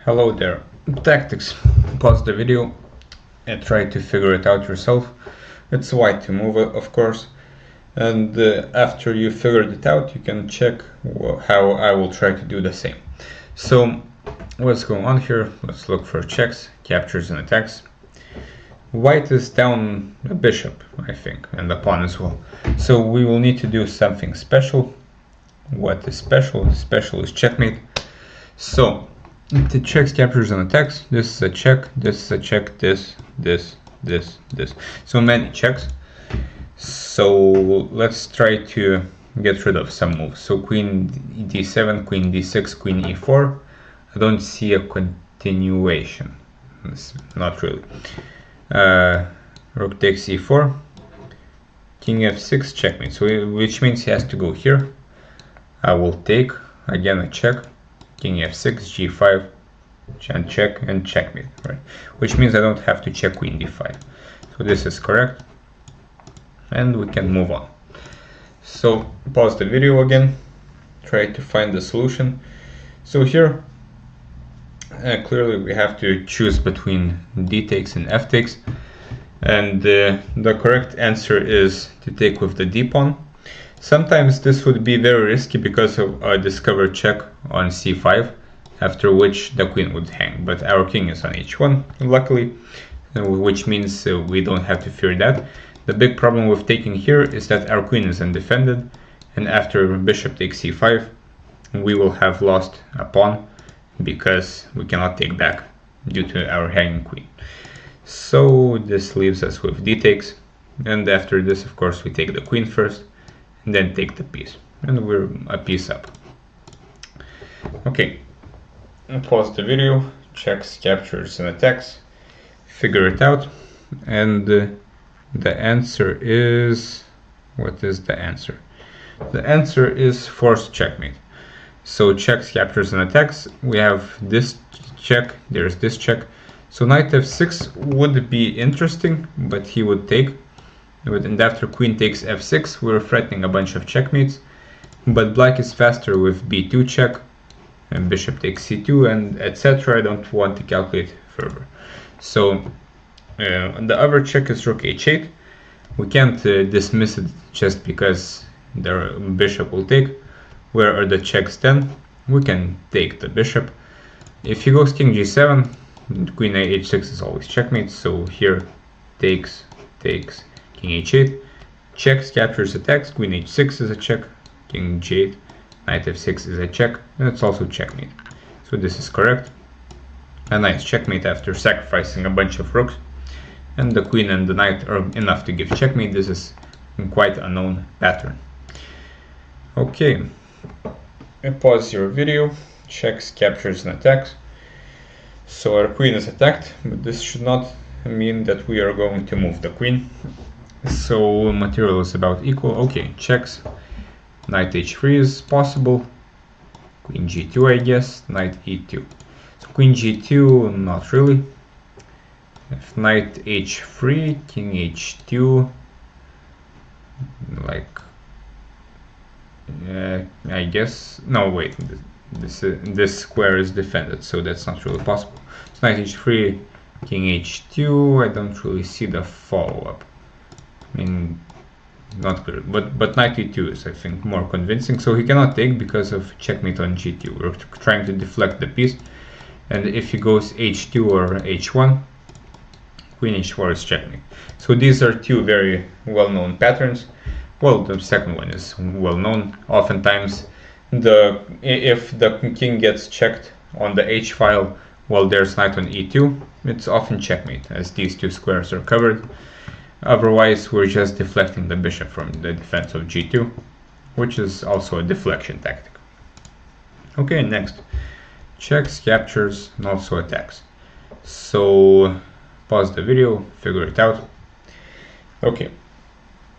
Hello there. Tactics. Pause the video and try to figure it out yourself. It's white to move, of course. And after you figured it out, you can check how I will try to do the same. So what's going on here? Let's look for checks, captures, and attacks. White is down a bishop, I think, and a pawn as well. So we will need to do something special. What is special? Special is checkmate. So the checks, captures, and attacks. This is a check, this is a check, this. So many checks. So let's try to get rid of some moves. So queen d7, queen d6, queen e4. I don't see a continuation. Not really. Rook takes e4. King f6, checkmate. So which means he has to go here. I will take, again a check. King f6, g5, and check, and checkmate, right? Which means I don't have to check queen d5. So this is correct, and we can move on. So pause the video again, try to find the solution. So here, clearly we have to choose between d takes and f takes, and the correct answer is to take with the d pawn. Sometimes this would be very risky because of a discovered check on c5, after which the queen would hang. But our king is on h1, luckily, which means we don't have to fear that. The big problem with taking here is that our queen is undefended, and after bishop takes c5, we will have lost a pawn because we cannot take back due to our hanging queen. So this leaves us with d takes, and after this, of course, we take the queen first, and then take the piece, and we're a piece up. Okay, pause the video, checks, captures, and attacks, figure it out, and the answer is, what is the answer? The answer is forced checkmate. So checks, captures, and attacks, we have this check, there's this check. So knight f6 would be interesting, but he would take. And after queen takes f6, we're threatening a bunch of checkmates, but black is faster with b2 check, and bishop takes c2, and etc. I don't want to calculate further. So the other check is rook h8. We can't dismiss it just because the bishop will take. Where are the checks then? We can take the bishop. If he goes king g7, queen h6 is always checkmate, so here takes, king h8, checks, captures, attacks, queen h6 is a check, king g8, knight f6 is a check, and it's also checkmate. So this is correct. A nice checkmate after sacrificing a bunch of rooks, and the queen and the knight are enough to give checkmate. This is quite a known pattern. Okay, pause your video, checks, captures, and attacks. So our queen is attacked, but this should not mean that we are going to move the queen. So material is about equal. Okay, checks. Knight h3 is possible. Queen g2, I guess. Knight e2. So queen g2, not really. If knight h3, king h2, like, I guess. No, wait. This square is defended, so that's not really possible. So knight h3, king h2. I don't really see the follow-up. I mean, not clear, but knight e2 is, I think, more convincing. So he cannot take because of checkmate on g2. We're trying to deflect the piece, and if he goes h2 or h1, queen h4 is checkmate. So these are two very well-known patterns. Well, the second one is well-known. Oftentimes, if the king gets checked on the h file while there's knight on e2, it's often checkmate, as these two squares are covered. Otherwise, we're just deflecting the bishop from the defense of g2, which is also a deflection tactic. Okay, next. Checks, captures, and also attacks. So pause the video, figure it out. Okay.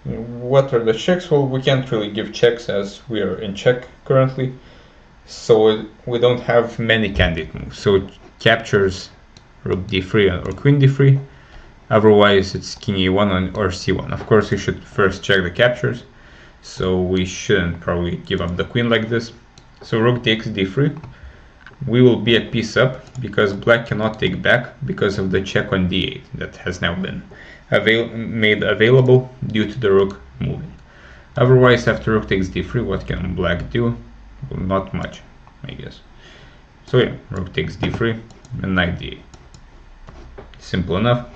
What are the checks? Well, we can't really give checks as we are in check currently, so we don't have many candidate moves. So captures, rook d3 or queen d3. Otherwise, it's king e1 or c1. Of course, we should first check the captures, so we shouldn't probably give up the queen like this. So rook takes d3, we will be a piece up because black cannot take back because of the check on d8 that has now been made available due to the rook moving. Otherwise, after rook takes d3, what can black do? Well, not much, I guess. So yeah, rook takes d3 and knight d8. Simple enough.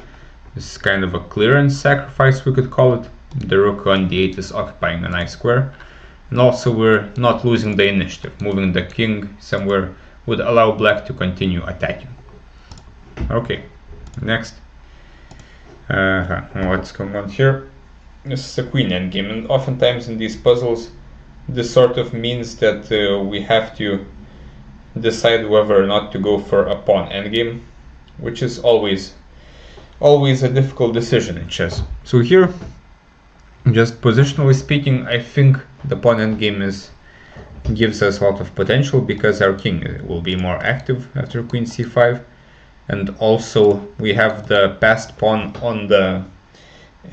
This is kind of a clearance sacrifice, we could call it. The rook on d8 is occupying a nice square. And also we're not losing the initiative. Moving the king somewhere would allow black to continue attacking. Okay, next. What's going on here? This is a queen endgame, and oftentimes in these puzzles this sort of means that we have to decide whether or not to go for a pawn endgame, which is always a difficult decision in chess. So here, just positionally speaking, I think the pawn endgame gives us a lot of potential because our king will be more active after queen c5, and also we have the passed pawn on the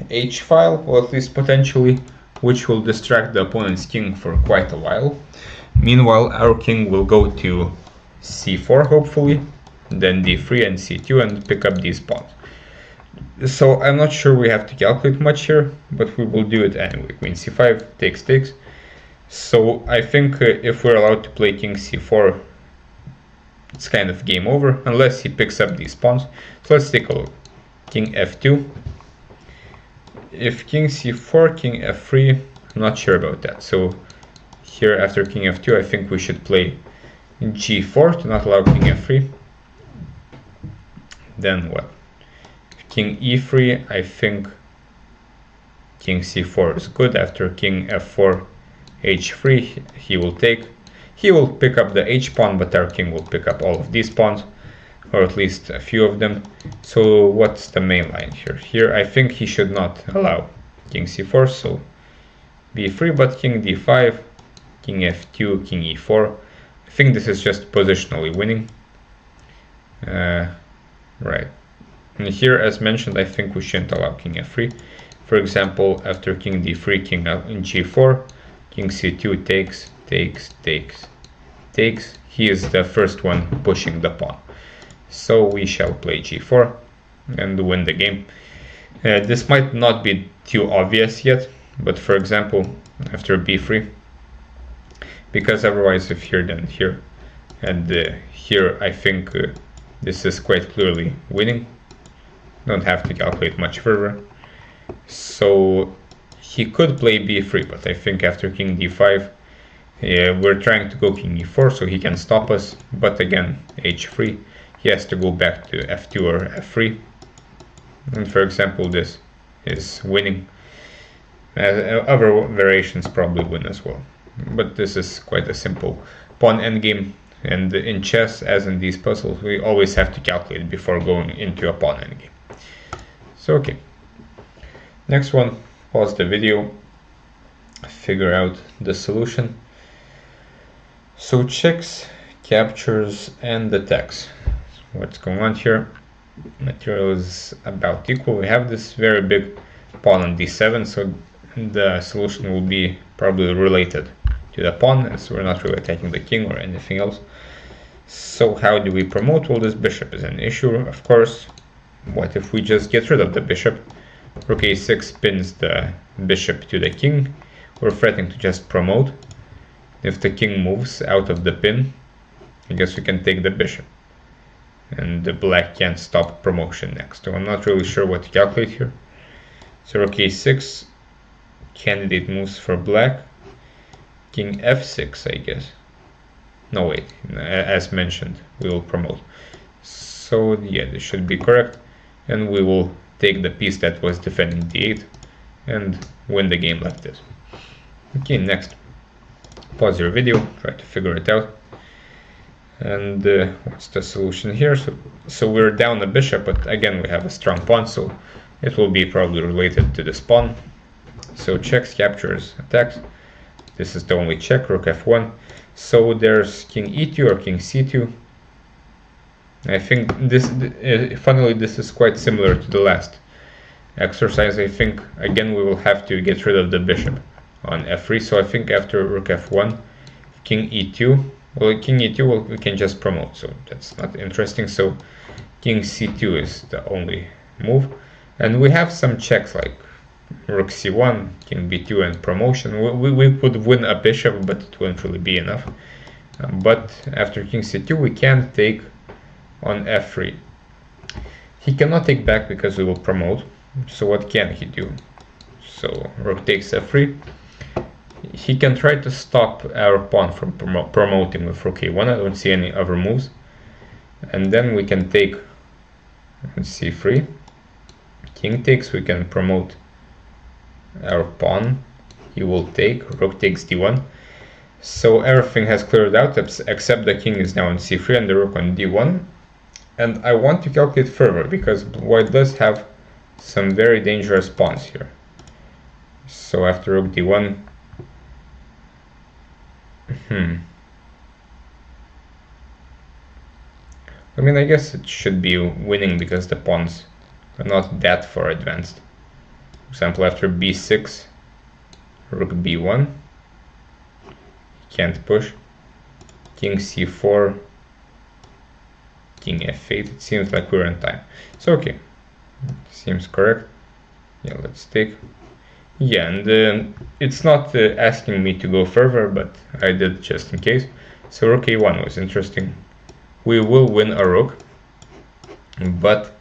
h file, or at least potentially, which will distract the opponent's king for quite a while. Meanwhile, our king will go to c4 hopefully, then d3 and c2 and pick up these pawns. So I'm not sure we have to calculate much here, but we will do it anyway. Queen c5 takes. So I think if we're allowed to play king c4, it's kind of game over, unless he picks up these pawns. So let's take a look. King f2. If king c4, king f3, I'm not sure about that. So here after king f2, I think we should play g4 to not allow king f3. Then what? King e3, I think king c4 is good. After king f4, h3, he will take. He will pick up the h pawn, but our king will pick up all of these pawns, or at least a few of them. So what's the main line here? Here I think he should not allow king c4, so b3, but king d5, king f2, king e4. I think this is just positionally winning. Right. And here, as mentioned, I think we shouldn't allow king f3. For example, after king d3, king in g4, king c2 takes. He is the first one pushing the pawn. So we shall play g4 and win the game. This might not be too obvious yet, but for example, after b3, because otherwise if here then here, and here I think this is quite clearly winning. Don't have to calculate much further. So he could play b3, but I think after king d5, we're trying to go king e4 so he can stop us, but again h3, he has to go back to f2 or f3. And for example, this is winning. Other variations probably win as well, but this is quite a simple pawn endgame. And in chess, as in these puzzles, we always have to calculate before going into a pawn endgame. So okay, next one, pause the video, figure out the solution. So checks, captures, and attacks. So what's going on here? Material is about equal. We have this very big pawn on d7, so the solution will be probably related to the pawn, as we're not really attacking the king or anything else. So how do we promote? Well, this bishop is an issue, of course. What if we just get rid of the bishop? Rook a6 pins the bishop to the king. We're threatening to just promote. If the king moves out of the pin, I guess we can take the bishop. And the black can't stop promotion next. So I'm not really sure what to calculate here. So rook a6, candidate moves for black. King f6, I guess. No, wait, as mentioned, we will promote. So yeah, this should be correct. And we will take the piece that was defending d8 and win the game like this. Okay, next. Pause your video, try to figure it out. And what's the solution here? So we're down a bishop, but again we have a strong pawn, so it will be probably related to this pawn. So checks, captures, attacks. This is the only check, rook f1. So there's king e2 or king c2. I think this, funnily, this is quite similar to the last exercise. I think again we will have to get rid of the bishop on f3. So I think after rook f1, king e2, Well, king e2, well, we can just promote, so that's not interesting. So king c2 is the only move. And we have some checks like rook c1, king b2, and promotion. We could win a bishop, but it wouldn't really be enough. But after king c2, we can take on f3. He cannot take back because we will promote. So what can he do? So rook takes f3. He can try to stop our pawn from promoting with rook a1. I don't see any other moves. And then we can take on c3. King takes, we can promote our pawn. He will take, rook takes d1. So everything has cleared out except the king is now on c3 and the rook on d1. And I want to calculate further because white does have some very dangerous pawns here. So after rook d1, I mean, I guess it should be winning because the pawns are not that far advanced. For example, after b6, rook b1, can't push, king c4, king f8. It seems like we're in time. So okay, seems correct. Yeah, let's take. Yeah, and it's not asking me to go further, but I did just in case. So rook a1 was interesting. We will win a rook, but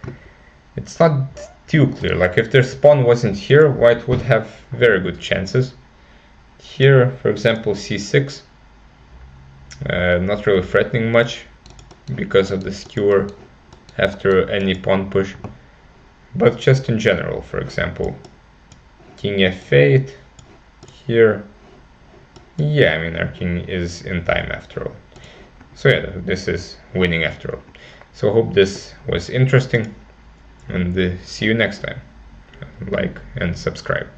it's not too clear. Like if their pawn wasn't here, white would have very good chances. Here, for example, c6, not really threatening much because of the skewer after any pawn push, but just in general, for example, king f8 here. Yeah, I mean, our king is in time after all. So yeah, this is winning after all. So I hope this was interesting, and see you next time. Like and subscribe.